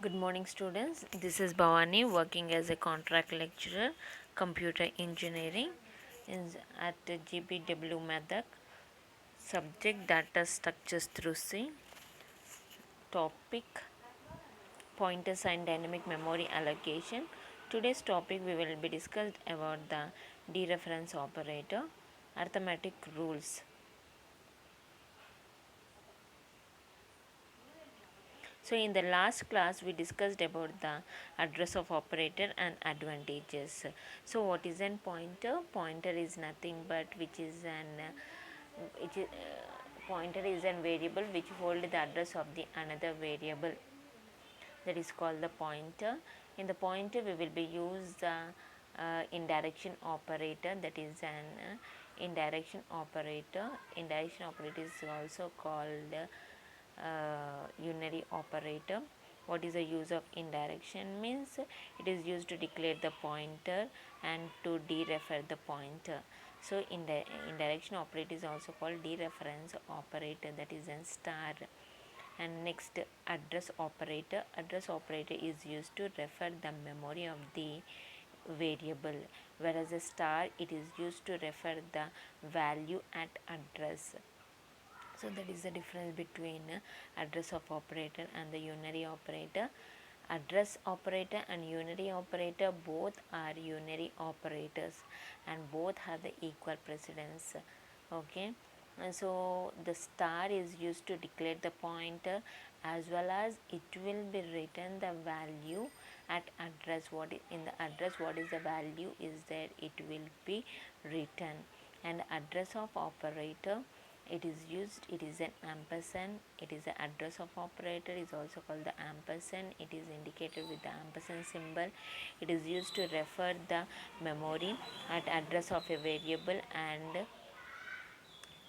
Good morning, students. This is Bhavani working as a contract lecturer, computer engineering at GBW Medak. Subject data structures through C. Topic pointers and dynamic memory allocation. Today's topic we will be discussed about the dereference operator, arithmetic rules. So in the last class we discussed about the address of operator and advantages. So what is an pointer? Pointer is nothing but pointer is an variable which hold the address of the another variable, that is called the pointer. In the pointer we will be use the indirection operator, that is an indirection operator. Indirection operator is also called unary operator. What is the use of indirection? Means it is used to declare the pointer and to derefer the pointer. So indirection operator is also called dereference operator, that is a star. And next, address operator. Address operator is used to refer the memory of the variable, whereas a star it is used to refer the value at address. So that is the difference between address of operator and the unary operator. Address operator and unary operator both are unary operators and both have the equal precedence. Okay, and so the star is used to declare the pointer, as well as it will be written the value at address. What is in the address, what is the value is there, it will be written. And address of operator, it is used, it is an ampersand. It is the address of operator is also called the ampersand. It is indicated with the ampersand symbol. It is used to refer the memory at address of a variable, and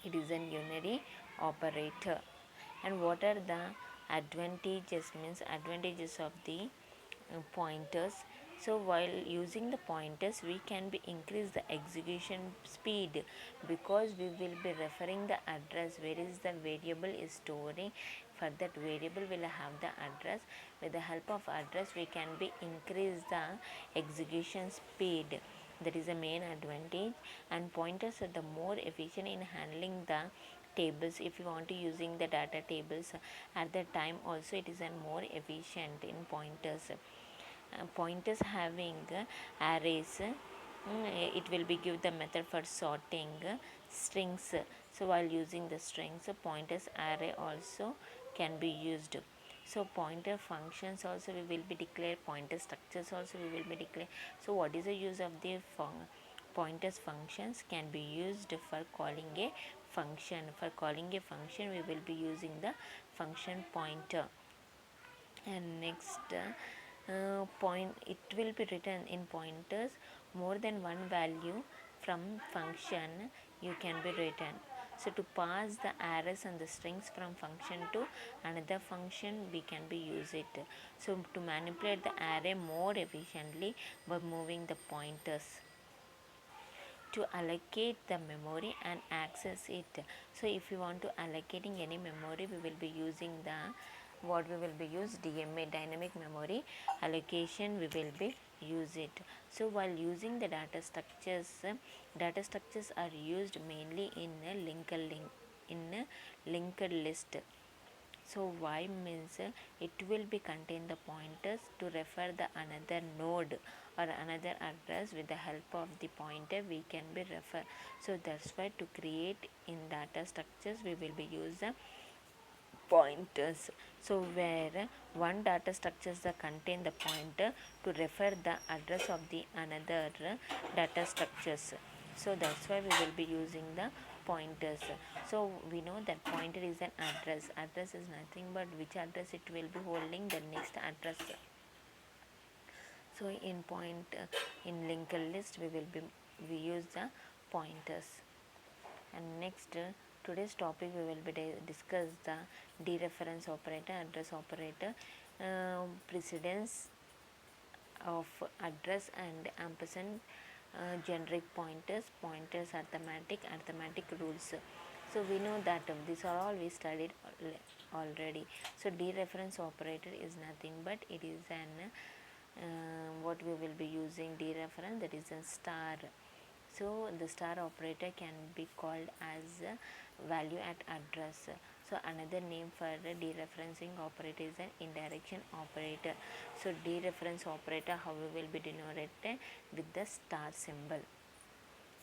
it is an unary operator. And what are the advantages? Means advantages of the pointers. So while using the pointers we can be increase the execution speed, because we will be referring the address where is the variable is storing. For that variable will have the address. With the help of address we can be increase the execution speed. That is the main advantage. And pointers are the more efficient in handling the tables. If you want to using the data tables at that time also, it is a more efficient in pointers. Pointers having arrays, it will be give the method for sorting strings. So while using the strings, pointers array also can be used. So pointer functions also we will be declare, pointer structures also we will be declare. So what is the use of the pointers? Functions can be used for calling a function. For calling a function we will be using the function pointer. And next, point, it will be written in pointers. More than one value from function you can be written. So to pass the arrays and the strings from function to another function we can be use it. So to manipulate the array more efficiently by moving the pointers. To allocate the memory and access it. So if you want to allocating any memory, we will be using the what we will be use DMA, dynamic memory allocation, we will be use it. So while using the data structures are used mainly in a linked list. So why means it will be contain the pointers to refer the another node or another address. With the help of the pointer we can be refer. So that's why to create in data structures we will be use the pointers. So where one data structures the contain the pointer to refer the address of the another data structures. So that's why we will be using the pointers. So we know that pointer is an address. Address is nothing but which address it will be holding, the next address. So in linked list we use the pointers. And next, today's topic we will be discuss the dereference operator, address operator, precedence of address and ampersand, generic pointers arithmetic rules. So we know that these are all we studied already. So dereference operator is nothing but it is an what we will be using dereference, that is a star. So the star operator can be called as a value at address. So another name for the dereferencing operator is an indirection operator. So dereference operator how we will be denoted with the star symbol.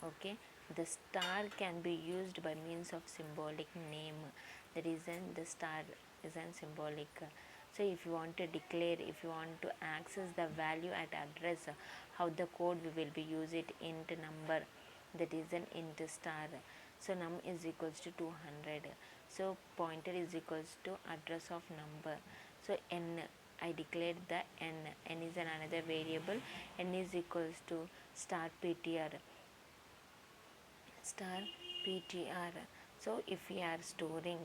Okay, the star can be used by means of symbolic name. The reason the star is an symbolic. So if you want to declare, if you want to access the value at address, how the code we will be use it int number, that is an int star. So num is equals to 200. So pointer is equals to address of number. So n, I declared the n is an another variable, n is equals to star ptr, star ptr. So if we are storing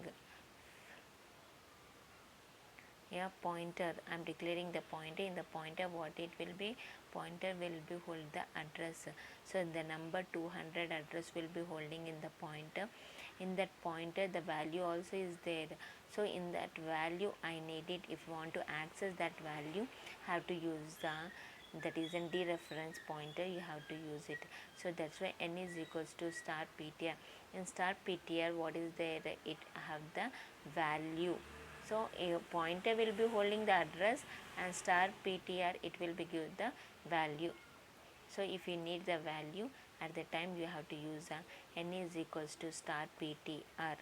a pointer, I am declaring the pointer. In the pointer what it will be, pointer will be hold the address. So the number 200 address will be holding in the pointer. In that pointer the value also is there. So in that value I need it, if you want to access that value have to use the, that is in dereference pointer, you have to use it. So that's why n is equals to star ptr. In star ptr what is there, it have the value. So a pointer will be holding the address and star ptr it will be give the value. So if you need the value at the time you have to use n is equals to star ptr.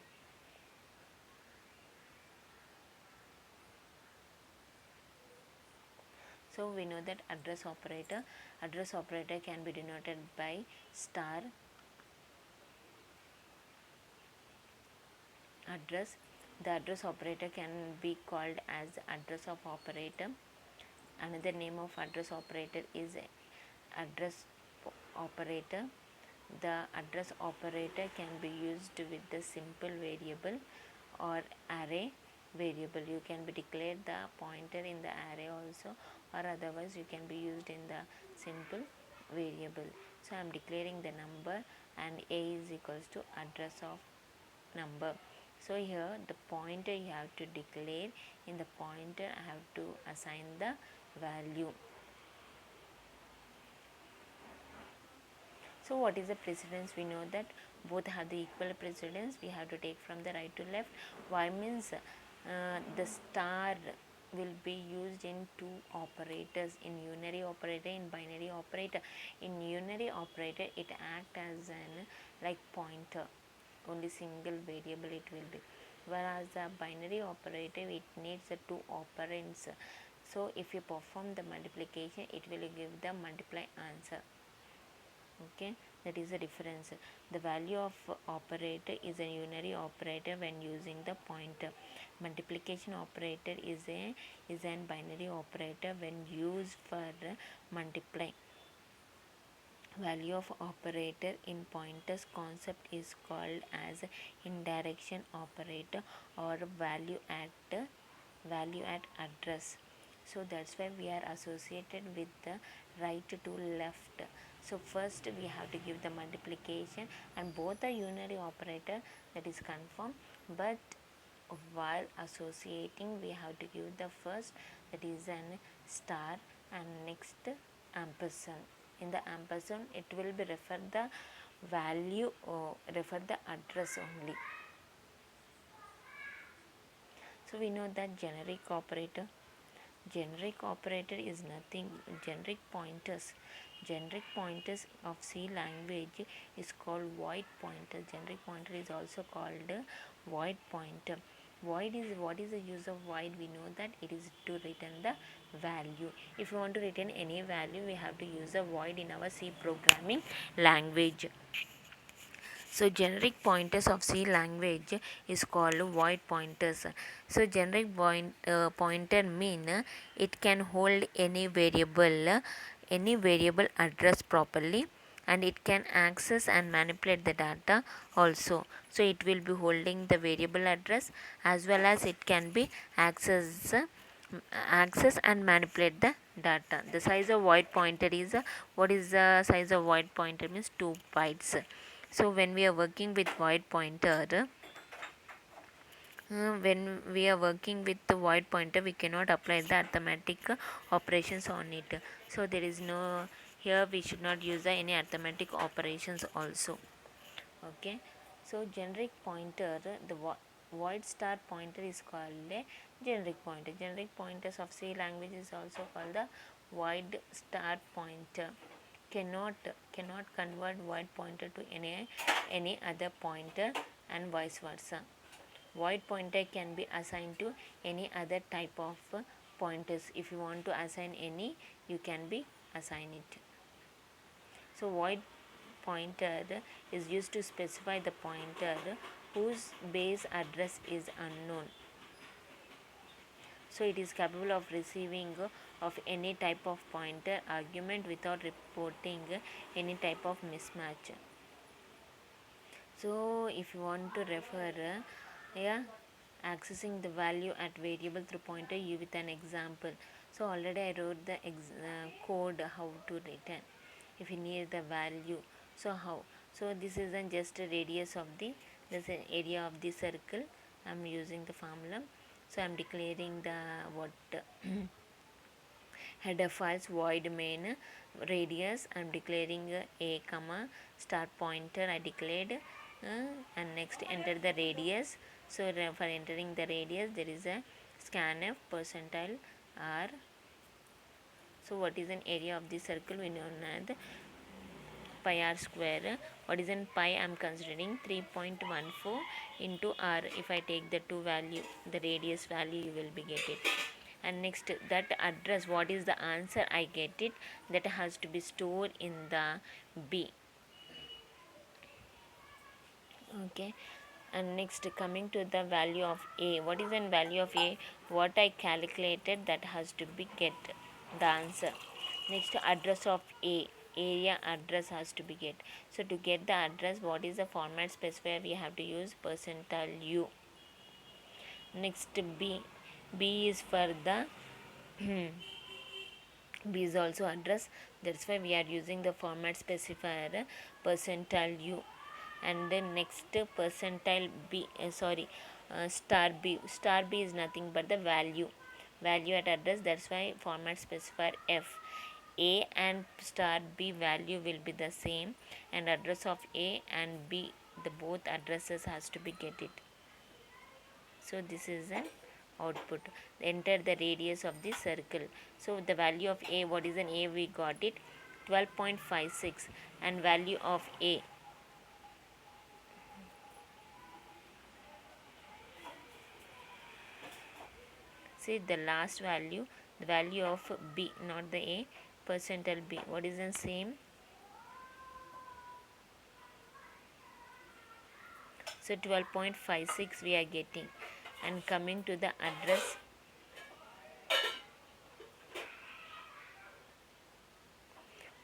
So we know that address operator can be denoted by star address. The address operator can be called as address of operator. Another name of address operator is address operator. The address operator can be used with the simple variable or array variable. You can be declared the pointer in the array also, or otherwise you can be used in the simple variable. So I am declaring the number and a is equals to address of number. So here the pointer you have to declare, in the pointer I have to assign the value. So what is the precedence? We know that both have the equal precedence. We have to take from the right to left. Why means the star will be used in two operators, in unary operator, in binary operator. In unary operator it act as an like pointer, only single variable it will be, whereas the binary operator it needs two operands. So if you perform the multiplication it will give the multiply answer. Okay, that is the difference. The value of operator is a unary operator when using the pointer. Multiplication operator is an binary operator when used for multiply. Value of operator in pointers concept is called as indirection operator or value at address. So that's why we are associated with the right to left. So first we have to give the multiplication and both are unary operator, that is confirmed, but while associating we have to give the first, that is an star, and next ampersand. In the ampersand it will be refer the value or refer the address only. So we know that generic operator is nothing. Generic pointers of C language is called void pointer. Generic pointer is also called void pointer. Void is, what is the use of void? We know that it is to return the value. If you want to return any value we have to use a void in our C programming language. So generic pointers of C language is called void pointers. So generic pointer mean it can hold any variable address properly, and it can access and manipulate the data also. So it will be holding the variable address as well as it can be access and manipulate the data. The size of void pointer is what is the size of void pointer means 2 bytes. So when we are working with void pointer When we are working with the void pointer, we cannot apply the arithmetic operations on it. So there is no, here we should not use any arithmetic operations also. Okay, so generic pointer, the void star pointer is called a generic pointer. Generic pointers of C language is also called the void star pointer. Cannot convert void pointer to any other pointer, and vice versa. Void pointer can be assigned to any other type of pointers. If you want to assign any, you can be assign it. So void pointer is used to specify the pointer whose base address is unknown. So it is capable of receiving of any type of pointer argument without reporting any type of mismatch. So if you want to refer yeah, accessing the value at variable through pointer you with an example. So already I wrote the code how to return if you need the value. So how, so this isn't just a radius of the, this area of the circle. I'm using the formula. So I'm declaring the what header files void main radius. I'm declaring a comma start pointer I declared, and next enter the radius. So for entering the radius there is a scanf percentile r. So what is an area of the circle? We know that pi r square. What is in pi? I am considering 3.14 into r. If I take the two value, the radius value, you will be get it. And next that address, what is the answer I get it, that has to be stored in the b. Okay, and next coming to the value of a, what is the value of a, what I calculated, that has to be get the answer. Next address of a, area address has to be get. So to get the address, what is the format specifier? We have to use percentile u. Next b, b is for the b is also address, that's why we are using the format specifier percentile u. And then next percentile b, star b. Star b is nothing but the value at address, that's why format specifier f. A and star b value will be the same, and address of a and b, the both addresses has to be get it. So this is an output. Enter the radius of the circle. So the value of a, what is an a, we got it 12.56, and value of a, see the last value, the value of b, not the a, percentile b, what is the same. So 12.56 we are getting. And coming to the address,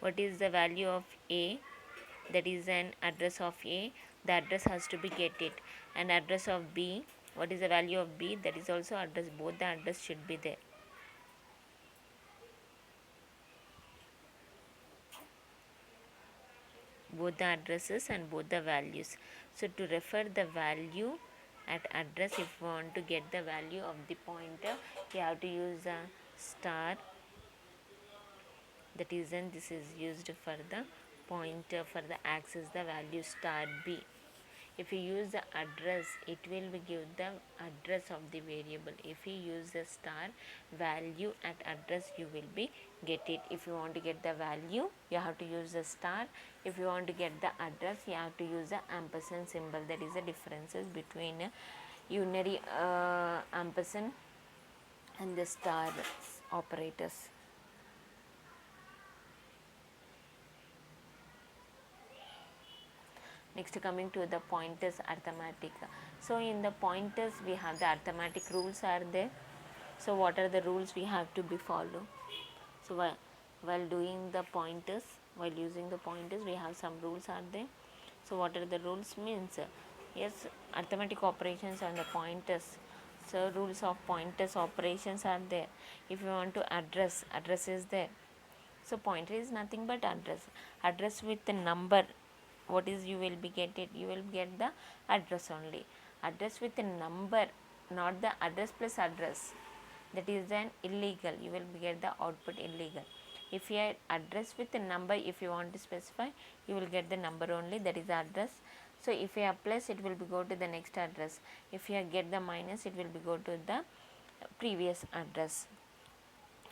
what is the value of a, that is an address of a, the address has to be get it. And address of b, what is the value of b, that is also address, both the address should be there. Both the addresses and both the values. So to refer the value at address, if you want to get the value of the pointer, you have to use a star, that is, and this is used for the pointer, for the access the value star b. If you use the address, it will be give the address of the variable. If you use the star, value at address you will be get it. If you want to get the value, you have to use the star. If you want to get the address, you have to use the ampersand symbol. That is the differences between unary ampersand and the star operators. Next coming to the pointers arithmetic. So in the pointers we have the arithmetic rules are there. So what are the rules we have to be follow? So while doing the pointers, while using the pointers, we have some rules are there. So what are the rules means? Yes, arithmetic operations on the pointers. So rules of pointers operations are there. If you want to address is there. So pointer is nothing but address with the number. What is you will be get it, you will get the address only. Address with a number, not the address plus address, that is an illegal, you will get the output illegal. If you add address with a number, if you want to specify, you will get the number only, that is the address. So if you have plus, it will be go to the next address. If you get the minus, it will be go to the previous address.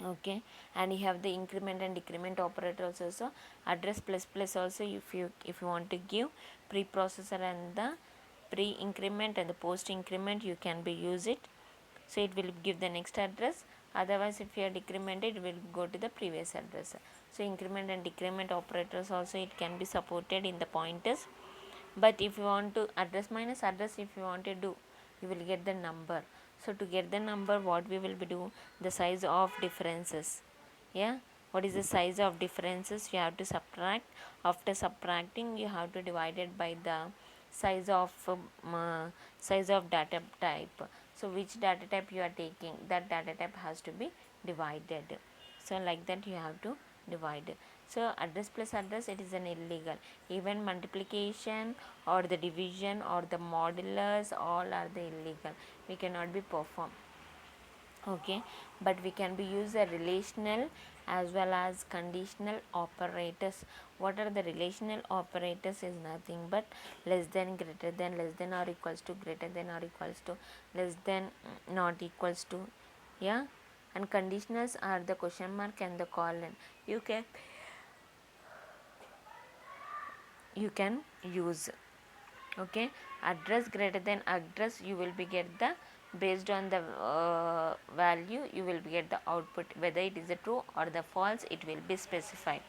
Okay, and you have the increment and decrement operators also. Address plus plus also, if you want to give preprocessor and the pre increment and the post increment, you can be use it. So it will give the next address. Otherwise, if you are decremented, it will go to the previous address. So increment and decrement operators also, it can be supported in the pointers. But if you want to address minus address, if you want to do, you will get the number. So to get the number, what we will be do, the size of differences. Yeah, what is the size of differences? You have to subtract. After subtracting, you have to divide it by the size of data type. So which data type you are taking, that data type has to be divided. So like that you have to divide. So address plus address, it is an illegal. Even multiplication or the division or the modulus, all are the illegal, we cannot be performed. Okay, but we can be use a relational as well as conditional operators. What are the relational operators? Is nothing but less than, greater than, less than or equals to, greater than or equals to, less than, not equals to. Yeah, and conditionals are the question mark and the colon. You can use. Okay, address greater than address, you will be get the, based on the value, you will be get the output, whether it is a true or the false, it will be specified.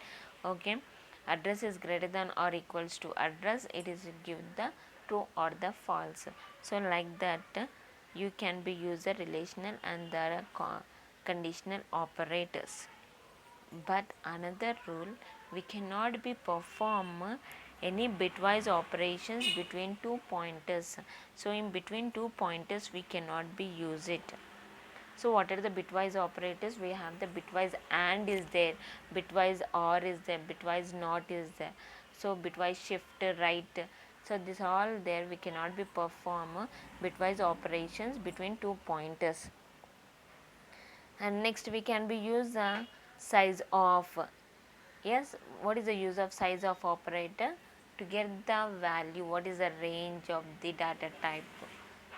Okay, address is greater than or equals to address, it is give the true or the false. So like that you can be use the relational and the conditional operators. But another rule, we cannot be perform any bitwise operations between two pointers. So in between two pointers we cannot be use it. So what are the bitwise operators? We have the bitwise AND is there, bitwise OR is there, bitwise NOT is there. So bitwise shift right. So this all there, we cannot be perform bitwise operations between two pointers. And next we can be use size of. Yes, what is the use of size of operator? To get the value, what is the range of the data type.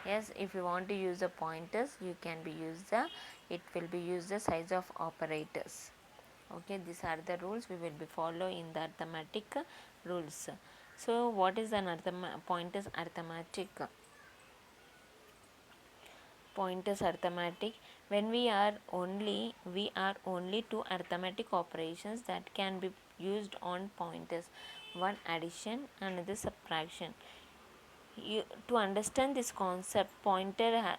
Yes, if you want to use the pointers, you can be use the, it will be use the size of operators. Okay, these are the rules we will be follow in the arithmetic rules. So what is an pointers arithmetic? Pointers arithmetic, when we are only two arithmetic operations that can be used on pointers, one addition, another subtraction. To understand this concept, pointer,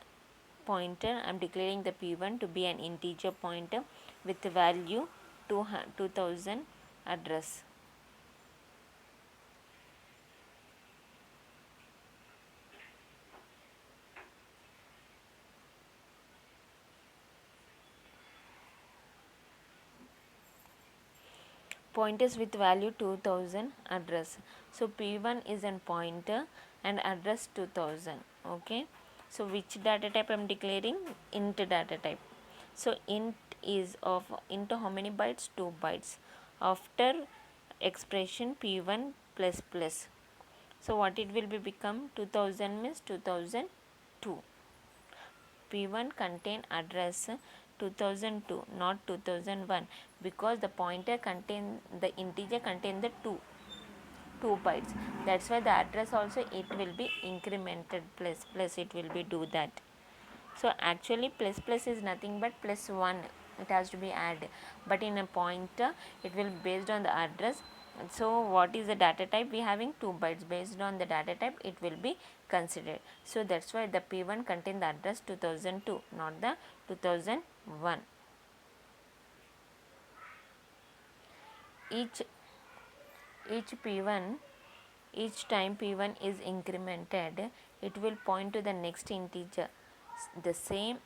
I am declaring the p1 to be an integer pointer with the value 2000 address. Pointers with value 2000 address. So p1 is an pointer and address 2000. Okay, so which data type I am declaring? Int data type. So int is of, int how many bytes? 2 bytes. After expression p1 plus plus, so what it will be become? 2000 means 2002. P1 contain address 2002, not 2001, because the pointer contain, the integer contain the 2 bytes. That's why the address also, it will be incremented, plus it will be do that. So actually plus is nothing but +1, it has to be added, but in a pointer it will be based on the address. So what is the data type? We having 2 bytes, based on the data type it will be considered. So that's why the p1 contain the address 2002, not the 2001. Each p1, each time p1 is incremented, it will point to the next integer. The same,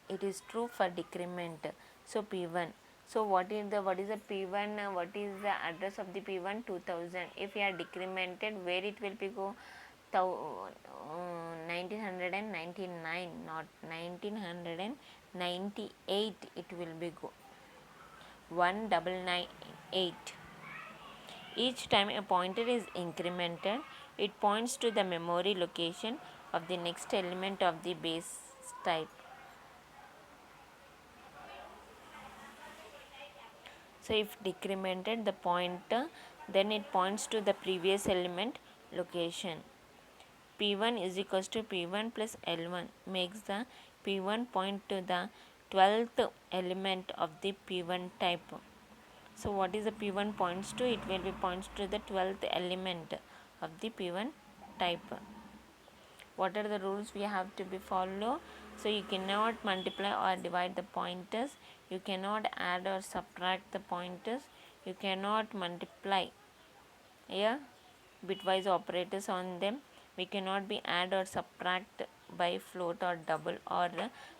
it is true for decrement. So p1, so what is the p1, what is the address of the p1? 2000. If you are decremented, where it will be go? 1999, not 1998, it will be go 1998. Each time a pointer is incremented, it points to the memory location of the next element of the base type. So if decremented the pointer, then it points to the previous element location. P1 is equals to P1 plus L1 makes the P1 point to the 12th element of the P1 type. So what is the P1 points to? It will be points to the 12th element of the P1 type. What are the rules we have to be follow? So you cannot multiply or divide the pointers, you cannot add or subtract the pointers, you cannot multiply bitwise operators on them, we cannot be add or subtract by float or double or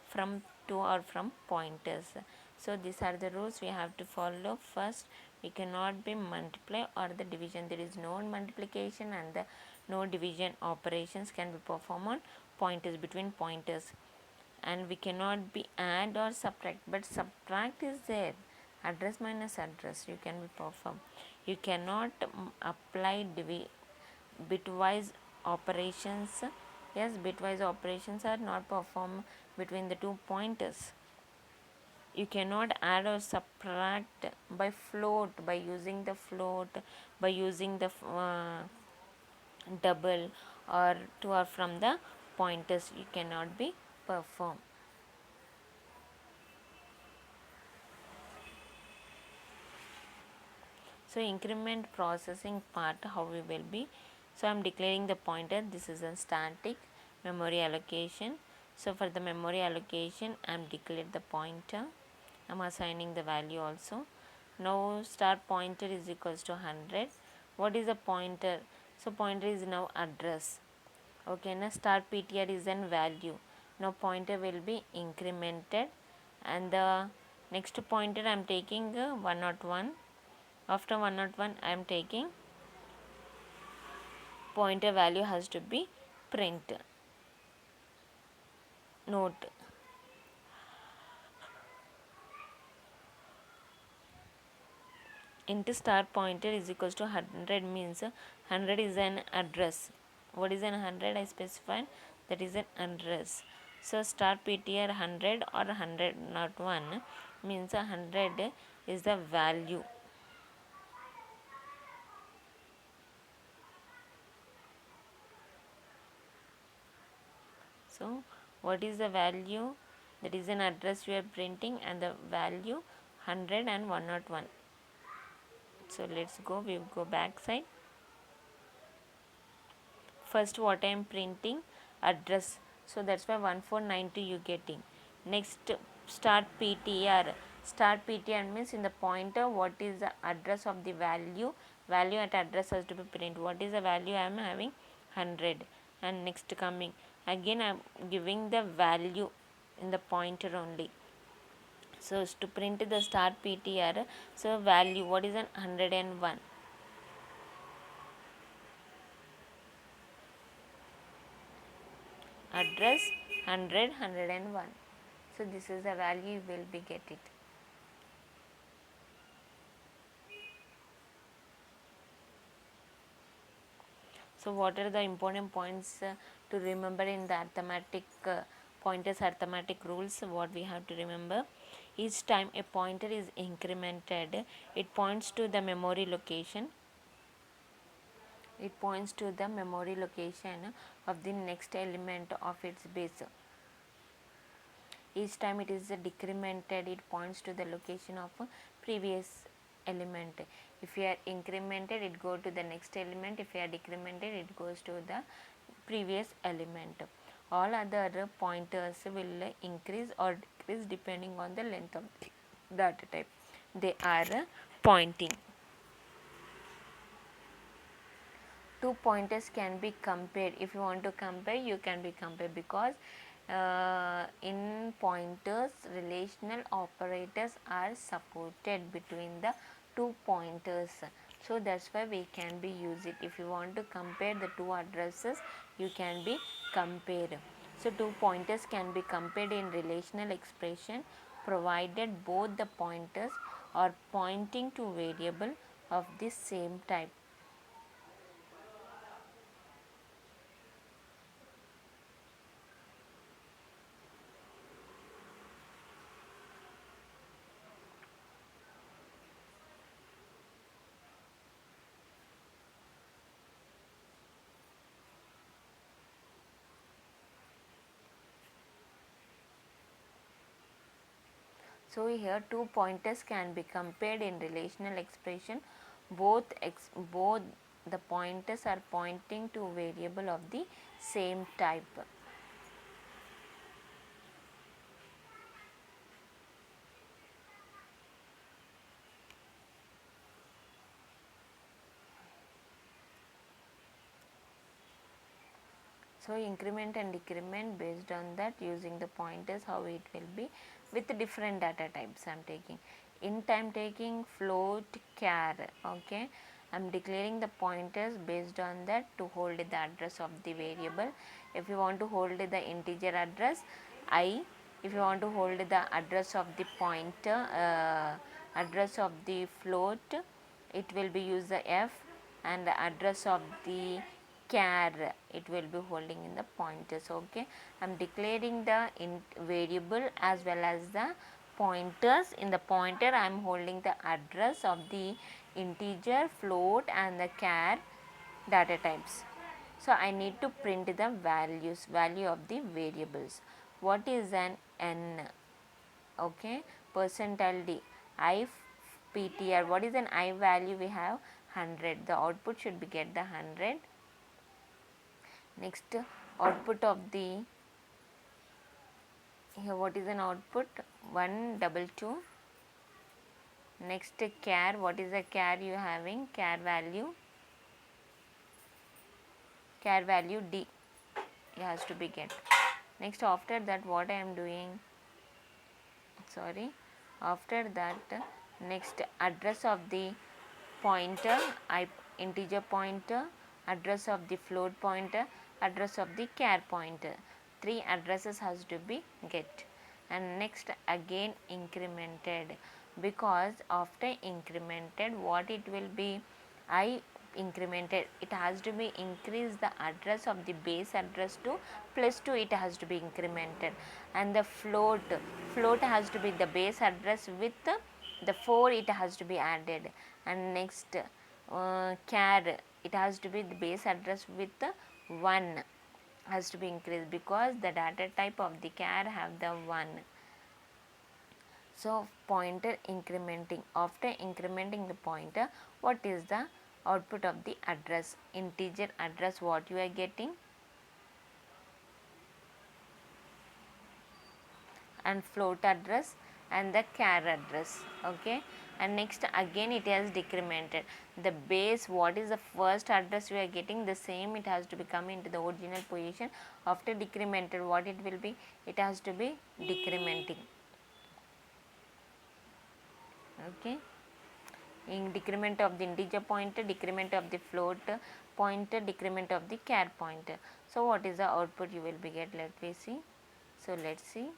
from to or from pointers. So these are the rules we have to follow. First, we cannot be multiply or the division, there is no multiplication and the no division operations can be performed on pointers, between pointers. And we cannot be add or subtract, but subtract is there, address minus address you can be perform. You cannot apply bitwise operations. Yes, bitwise operations are not performed between the two pointers. You cannot add or subtract by float, by using the float, by using the double or to or from the pointers, you cannot be performed. So increment processing part, how we will be. So I am declaring the pointer, this is a static memory allocation. So for the memory allocation I am declared the pointer, I am assigning the value also. Now start pointer is equals to 100. What is the pointer? So pointer is now address. Okay, now start PTR is an value. Now pointer will be incremented and the next pointer I am taking 101. After 101 I am taking pointer value has to be print. Note, int start pointer is equals to 100 means 100 is an address. What is an 100? I specified that is an address. So start PTR 100 or 100 not 1 means 100 is the value. So what is the value? That is an address we are printing and the value 100 and 101. So let's go, we go back side. First what I am printing address, so that's why 1492 you getting. Next start PTR. Start PTR means in the pointer what is the address of the value, value at address has to be print. What is the value I am having? 100. And next coming again I am giving the value in the pointer only. So to print the start PTR, so value what is an 101. Address 100, 101. So this is the value you will be get it. So what are the important points to remember in the arithmetic pointers arithmetic rules? What we have to remember, each time a pointer is incremented, it points to the memory location. It points to the memory location of the next element of its base. Each time it is decremented, it points to the location of a previous element. If you are incremented, it go to the next element. If you are decremented, it goes to the previous element. All other pointers will increase or decrease depending on the length of the data type they are pointing. Two pointers can be compared. If you want to compare, you can be compared because in pointers relational operators are supported between the two pointers. So that's why we can be use it. If you want to compare the two addresses, you can be compare. So two pointers can be compared in relational expression provided both the pointers are pointing to variable of the same type. So here two pointers can be compared in relational expression. Both the pointers are pointing to variable of the same type. So increment and decrement based on that, using the pointers, how it will be with different data types I am taking. Int I am taking float, char. Okay, I am declaring the pointers based on that to hold the address of the variable. If you want to hold the integer address, I. If you want to hold the address of the pointer, address of the float, it will be use the f, and the address of the char, it will be holding in the pointers. Okay, I am declaring the variable as well as the pointers. In the pointer I am holding the address of the integer, float and the char data types. So I need to print the value of the variables. What is an n? Okay, percentile d, I ptr. What is an I value? We have 100. The output should be get the 100. Next, output of the, here what is an output? 122. Next, char. What is the char you having? Char value d, it has to be get. Next, after that what I am doing, sorry, after that, next address of the pointer, I integer pointer, address of the float pointer, address of the char pointer. 3 addresses has to be get. And next again incremented, because after incremented what it will be, I incremented, it has to be increase the address of the base address to +2, it has to be incremented. And the float has to be the base address with the 4, it has to be added. And next char, it has to be the base address with 1 has to be increased, because the data type of the char have the 1. So pointer incrementing, after incrementing the pointer, what is the output of the address? Integer address what you are getting, and float address and the char address. Okay, and next again it has decremented the base. What is the first address we are getting, the same it has to be come into the original position. After decremented, what it will be, it has to be decrementing. Okay, in decrement of the integer pointer, decrement of the float pointer, decrement of the char pointer. So what is the output you will be get? Let me see. So let's see.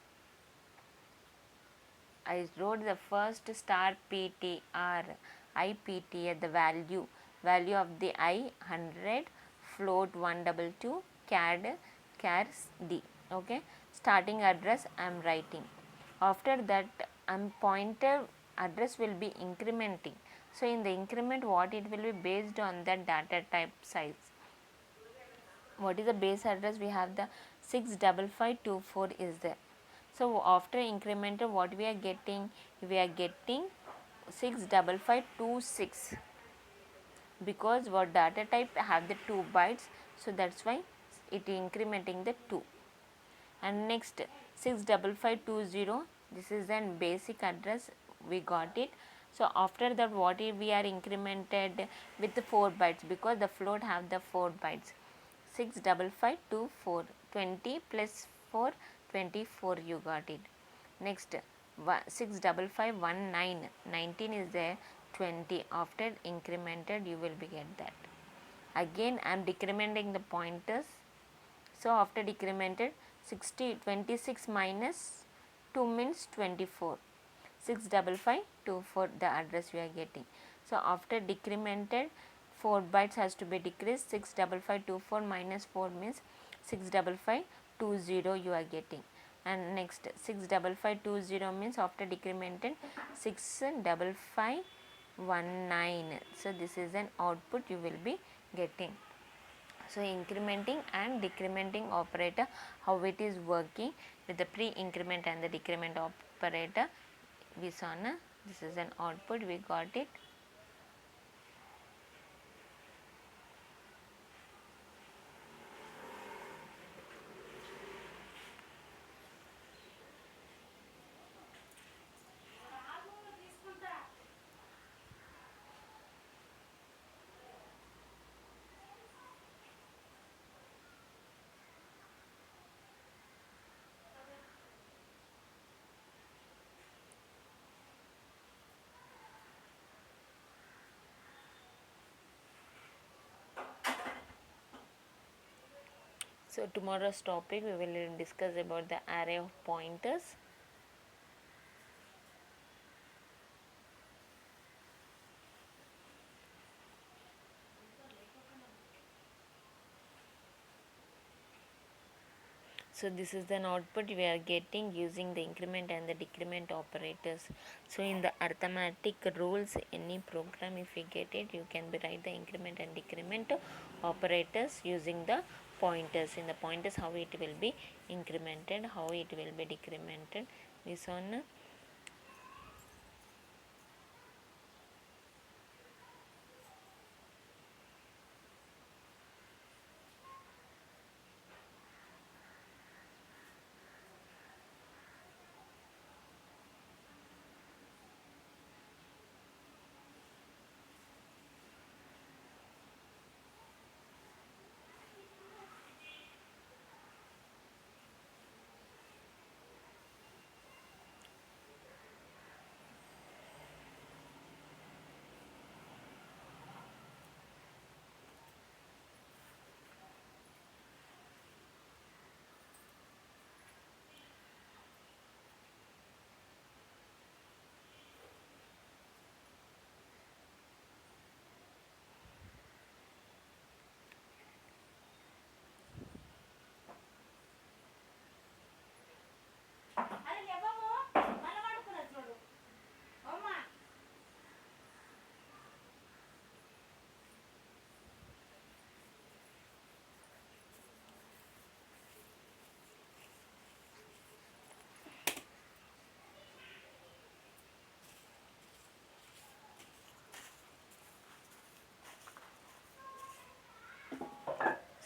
I wrote the first star ptr, I ptr, the value of the I 100, float 122, char d. Okay, starting address I am writing. After that pointer address will be incrementing. So in the increment, what it will be based on the data type size. What is the base address? We have the 65524 is there. So after incremental, what we are getting? We are getting 65526, because what data type have the 2 bytes, so that's why it incrementing the 2. And next 65520, this is an basic address, we got it. So after that, what if we are incremented with the 4 bytes, because the float have the 4 bytes. 65524, 20 plus 4, 24, you got it. Next 65519, 19 is there, 20. After incremented you will be get that. Again I am decrementing the pointers. So after decremented 26 minus 2 means 24. 65524 the address we are getting. So after decremented 4 bytes has to be decreased. 65524 minus 4 means 65520 you are getting. And next 65520 means after decremented 65519. So this is an output you will be getting. So incrementing and decrementing operator, how it is working with the pre-increment and the decrement operator, we saw na, this is an output, we got it. So tomorrow's topic we will discuss about the array of pointers. So this is an output we are getting using the increment and the decrement operators. So in the arithmetic rules, any program if you get it, you can be write the increment and decrement operators using the pointers. In the pointers how it will be incremented, how it will be decremented. This one.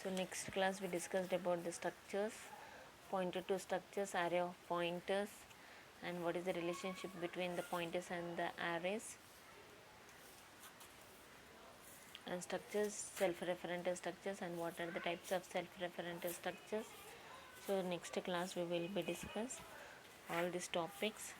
So next class we discussed about the structures, pointer to structures, array of pointers, and what is the relationship between the pointers and the arrays, and structures, self-referential structures, and what are the types of self-referential structures. So next class we will be discuss all these topics.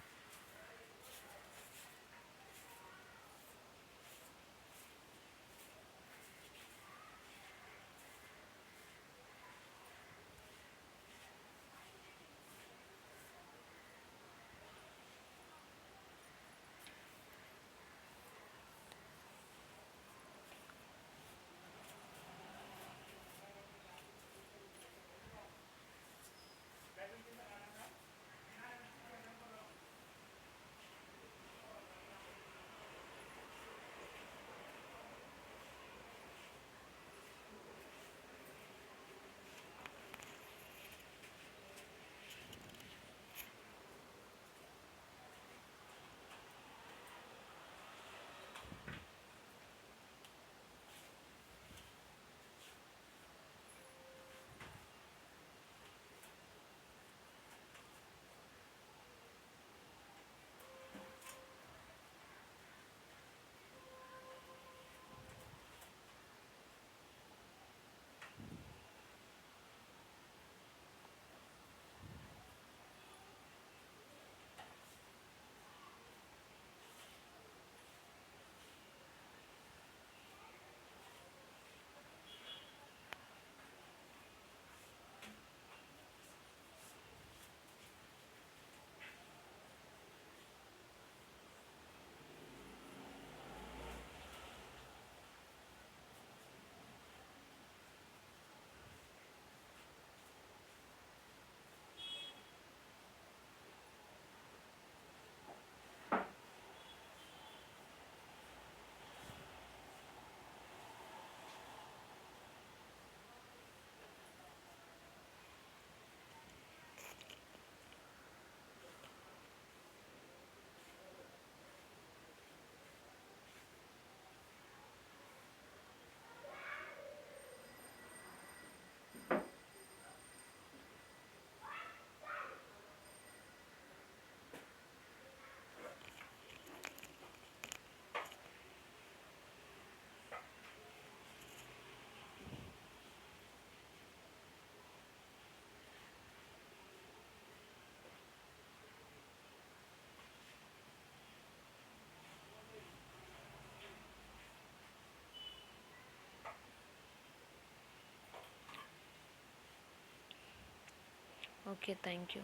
Okay, thank you.